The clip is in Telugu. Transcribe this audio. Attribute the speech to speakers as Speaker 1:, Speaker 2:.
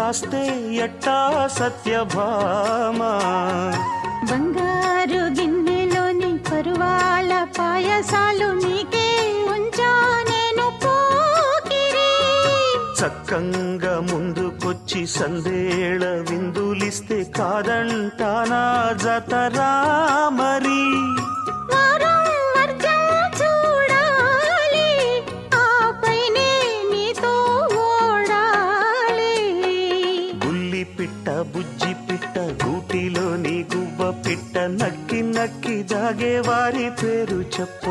Speaker 1: కాస్తే ఎట్టా సత్యభామ.
Speaker 2: బంగారు గిన్నెలోని పరువాల పాయసాలు నీకే ఉంచా నేను పోకిరి.
Speaker 1: చక్కంగా ముందుకొచ్చి సందేళ విందులిస్తే కాదంటానా జతరా మరి.
Speaker 2: వారం వర్జం చూడాలి, ఆపైనే నీతో ఓడాలి.
Speaker 1: బుల్లి పిట్ట బుజ్జి పిట్ట గూటిలోని గువ్వ పిట్ట నక్కి నక్కి దాగే వారి పేరు చెప్పు.